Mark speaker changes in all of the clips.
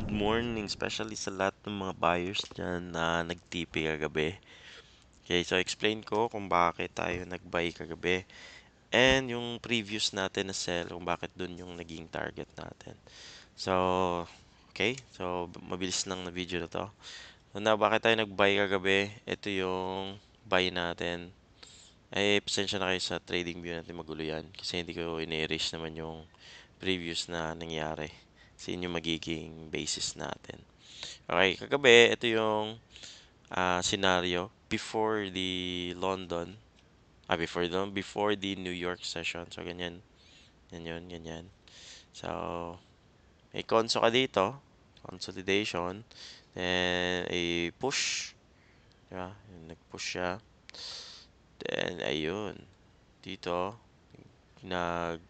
Speaker 1: good morning, especially sa lahat ng mga buyers dyan na nag-TP kagabi. Okay, so explain ko kung bakit tayo nag-buy kagabi and yung previous natin na sell kung bakit dun yung naging target natin. So, okay, so mabilis lang na video na to. So, na bakit tayo nag-buy kagabi? Ito yung buy natin. Pasensya na kayo sa trading view natin, magulo yan. Kasi hindi ko in-erase naman yung previous na nangyari. Kasi yun yung magiging basis natin. Okay, kagabi, ito yung scenario before the London, before the New York session. So, ganyan. Yan yun, ganyan. So, may conso ka dito, consolidation, then a push, diba? Nag-push siya. Then, ayun, dito, nag-create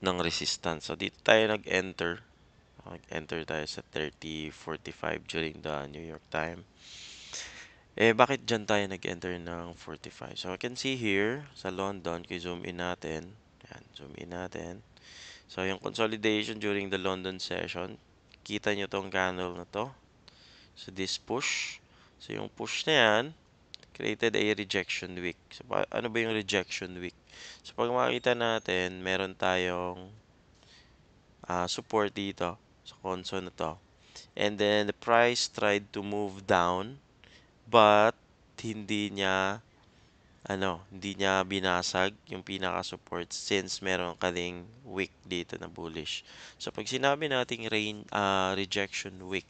Speaker 1: ng resistance. So, dito tayo nag-enter. Nag-enter tayo sa 30.45 during the New York time. Bakit dyan tayo nag-enter ng 45? So, I can see here, sa London, kung zoom in natin. Yan, zoom in natin. So, yung consolidation during the London session, kita nyo tong candle na to. So, this push. So, yung push na yan, created a rejection wick. So, ano ba yung rejection wick? So, pag makikita natin, meron tayong support dito sa console na to. And then, the price tried to move down, but hindi niya binasag yung pinaka-support since meron kaling wick dito na bullish. So, pag sinabi nating rejection wick,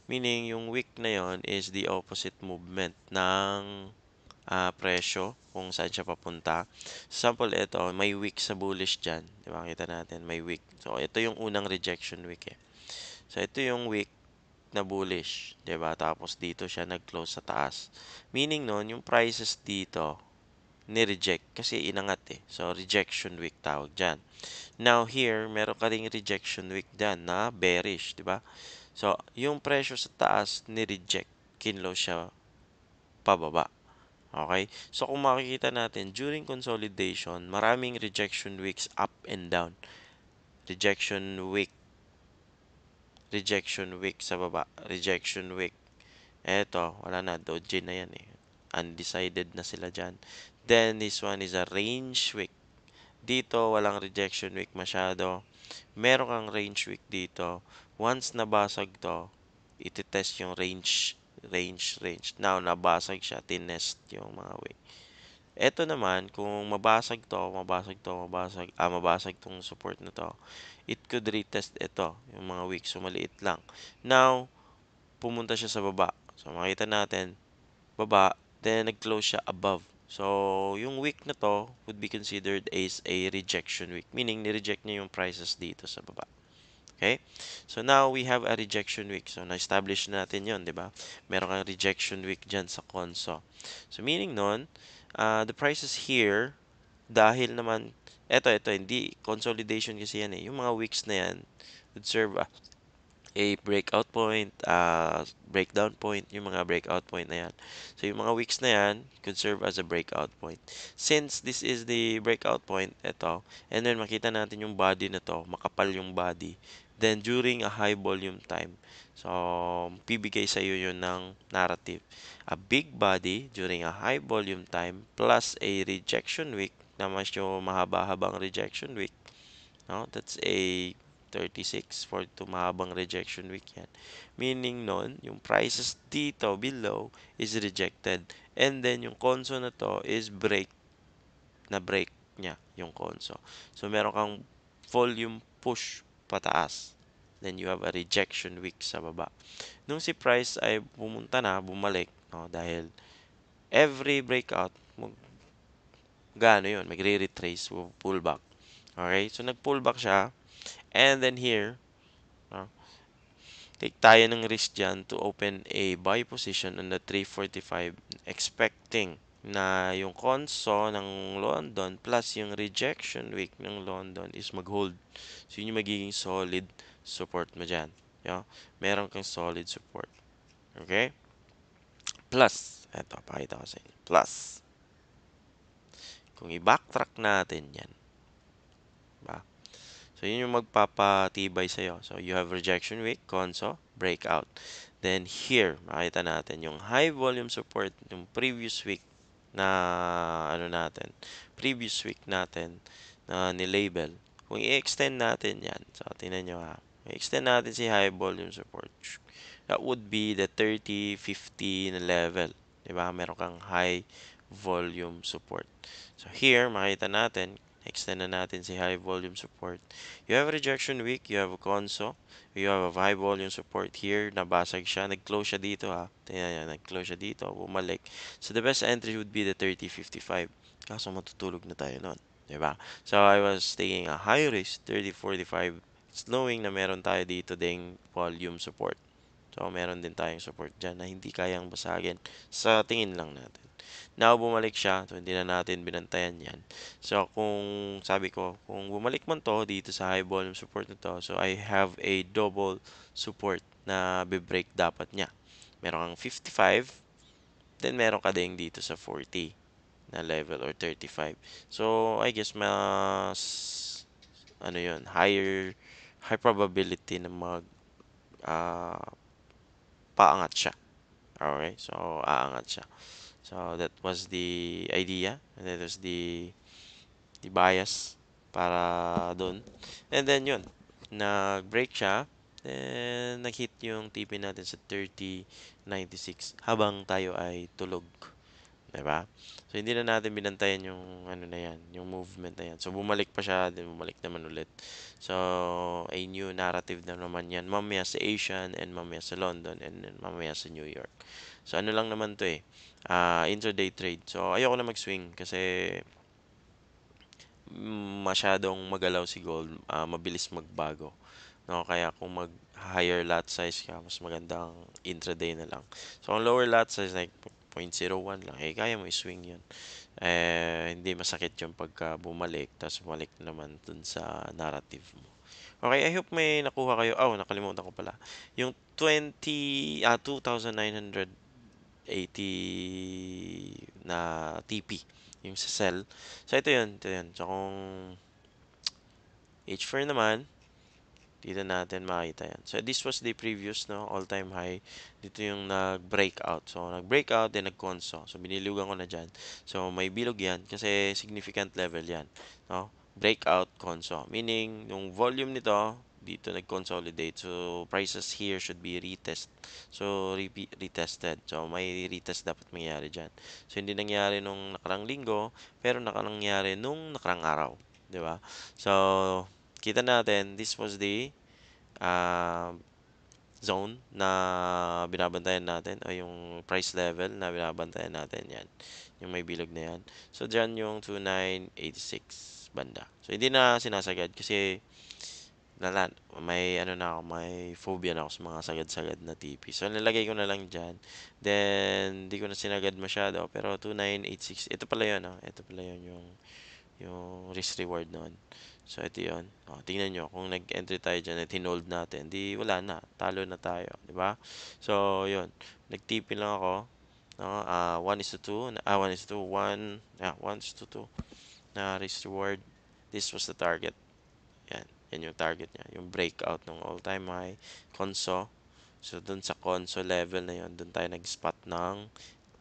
Speaker 1: meaning yung wick na yon is the opposite movement ng presyo kung saan siya papunta. Sample, ito, may wick sa bullish dyan. Diba, kita natin, may wick. So, ito yung unang rejection wick eh. So, ito yung wick na bullish, 'di ba? Tapos dito siya nag-close sa taas. Meaning noon, yung prices dito ni-reject kasi inangat eh. So rejection wick tawag diyan. Now here, meron ka ring rejection wick diyan na bearish, 'di ba? So yung presyo sa taas ni-reject, kinlo siya pababa. Okay? So kung makikita natin during consolidation, maraming rejection wicks up and down. Rejection wick sa baba, rejection wick. Eto, wala na. Doji na yan eh. Undecided na sila dyan. Then, this one is a range wick. Dito, walang rejection wick masyado. Meron kang range wick dito. Once nabasag to, iti-test yung range. Now, nabasag siya, tinest yung mga wick. Eto naman, kung mabasag tong support na to, it could retest ito, yung mga wick. So, maliit lang. Now, pumunta siya sa baba. So, makita natin, baba, then nag-close siya above. So, yung wick na to would be considered as a rejection wick, meaning ni-reject niya yung prices dito sa baba. Okay? So, now we have a rejection wick. So, na-establish natin yon, di ba? Meron kang rejection wick dyan sa conso. So, meaning nun, the prices here, dahil naman, ito, hindi, consolidation kasi yan eh. Yung mga wicks na yan would serve a breakout point, breakdown point, yung mga breakout point na yan. So, yung mga wicks na yan could serve as a breakout point. Since this is the breakout point, ito, and then makita natin yung body na to, makapal yung body. Then, during a high volume time, so, bibigay sa iyo yun ng narrative. A big body during a high volume time plus a rejection wick na mas yung mahaba-habang rejection wick. No? That's a 36 for mahabang rejection week yan. Meaning nun, yung prices dito below is rejected. And then, yung conso na to is break niya yung conso. So, meron kang volume push pataas. Then, you have a rejection week sa baba. Nung si price ay bumalik, no, dahil every breakout, magre-retrace, pullback. Okay? So, nag-pullback siya. And then here, take tayo ng risk dyan to open a buy position on the 345 expecting na yung conso ng London plus yung rejection wick ng London is mag-hold. So, yun yung magiging solid support mo dyan. Yeah? Meron kang solid support. Okay? Plus, eto, pakita ko sa inyo. Plus, kung i-backtrack natin yan, ba? So, yun yung magpapatibay sa'yo. So, you have rejection week, conso, breakout. Then, here, makita natin yung high volume support yung previous week na ano natin, previous week natin na nilabel. Kung i-extend natin yan, so, tingnan nyo ha, i-extend natin si high volume support. That would be the 30, 50 na level. Diba? Meron kang high volume support. So, here, makita natin, extend na natin si high volume support. You have rejection week, you have a conso, you have a high volume support here, nabasag siya, nag-close siya dito ha. Tingnan nyo, nag-close siya dito, bumalik. So, the best entry would be the 30.55. Kaso matutulog na tayo nun. Diba? So, I was taking a high risk, 30.45, knowing na meron tayo dito ding volume support. So, meron din tayong support dyan na hindi kayang basagin sa tingin lang natin. Now, bumalik siya. So, hindi na natin binantayan yan. So, kung sabi ko, kung bumalik man to dito sa high volume support na to, so I have a double support na be-break dapat niya. Meron kang 55, then meron ka din dito sa 40 na level or 35. So, I guess mas, ano yun, high probability na ah, paangat siya. Alright, so aangat siya. So that was the idea, and that was the bias para doon. And then yun, nag-break siya, then nag-hit yung TP natin sa 30.96 habang tayo ay tulog. 'Di ba? So hindi na natin binantayan yung ano na yan, yung movement na yan. So bumalik pa siya, then bumalik naman ulit. So a new narrative na naman yan. Mamaya sa Asian and mamaya sa London and then mamaya sa New York. So ano lang naman to intraday trade. So ayoko na mag-swing kasi masyadong magalaw si gold, mabilis magbago. No, kaya kung mag higher lot size ka, mas magandang intraday na lang. So, ang lower lot size like 0.01 lang, kaya mo i-swing 'yun. Hindi masakit 'yung pagka bumalik, tapos bumalik naman dun sa narrative mo. Okay, I hope may nakuha kayo. Oh, nakalimutan ko pala. Yung 2,980 na TP, yung sa sell. So, ito yun. So, kung H4 naman, dito natin makita yan. So, this was the previous, no, all-time high. Dito yung nag-breakout. So, nag-breakout, then nag-conso. So, binilugan ko na dyan. So, may bilog yan kasi significant level yan. No? Breakout, conso. Meaning, yung volume nito, dito nag-consolidate. So, prices here should be retest. So, retested. So, may retest dapat mangyari dyan. So, hindi nangyari nung nakarang linggo, pero nangyari nung nakarang araw. 'Di ba? So, kita natin, this was the uh, zone na binabantayan natin o yung price level na binabantayan natin yan. Yung may bilog na yan. So, dyan yung 2986 banda. So, hindi na sinasagad kasi nalan, may ano na ako, may phobia na ako sa mga sagad-sagad na TP. So, nilagay ko na lang dyan. Then, di ko na sinagad masyado. Pero 2986, ito pala yun, ito pala yun yung risk reward noon. So, ito yun. O, tingnan nyo, kung nag-entry tayo dyan at hinold natin, di wala na. Talo na tayo. Di ba? So, yun. Nag-TP lang ako. No? 1:2. 1:2. 1:2 na risk reward. This was the target. Yan. Yan yung target niya. Yung breakout ng all-time high. Conso. So, dun sa conso level na yun, dun tayo nag-spot ng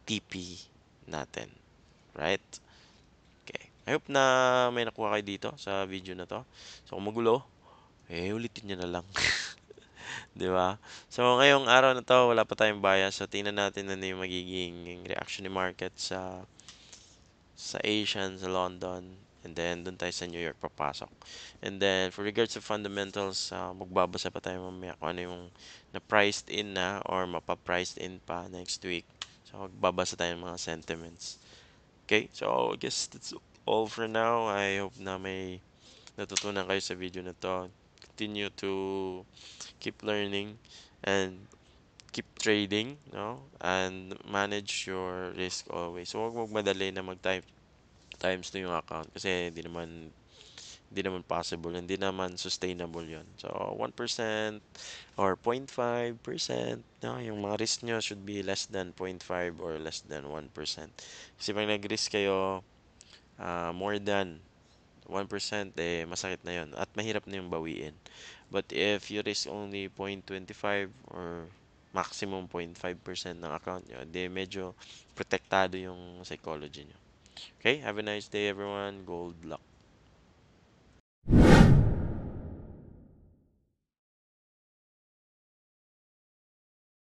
Speaker 1: TP natin. Right? Okay. I hope na may nakuha kayo dito sa video na to. So, kung magulo, ulitin nyo na lang. Di ba? So, ngayong araw na to, wala pa tayong bias. So, tingnan natin ano yung magiging reaction ni market sa Asian, sa London, and then doon tayo sa New York papasok. And then, for regards to fundamentals, magbabasa pa tayo mamaya kung ano yung na-priced in na or mapapriced in pa next week. So, magbabasa tayo ng mga sentiments. Okay, so I guess that's all for now. I hope na may natutunan kayo sa video na to. Continue to keep learning and keep trading, no? And manage your risk always. So, huwag magmadali na mag-type times to yung account kasi hindi naman possible, hindi naman sustainable yon. So, 1% or 0.5%, no? Yung mga risk nyo should be less than 0.5 or less than 1%. Kasi pag nag-risk kayo, more than 1%, eh, masakit na yon at mahirap na yung bawiin. But if you risk only 0.25 or maximum 0.5% ng account nyo, de medyo protektado yung psychology nyo. Okay? Have a nice day everyone. Gold luck.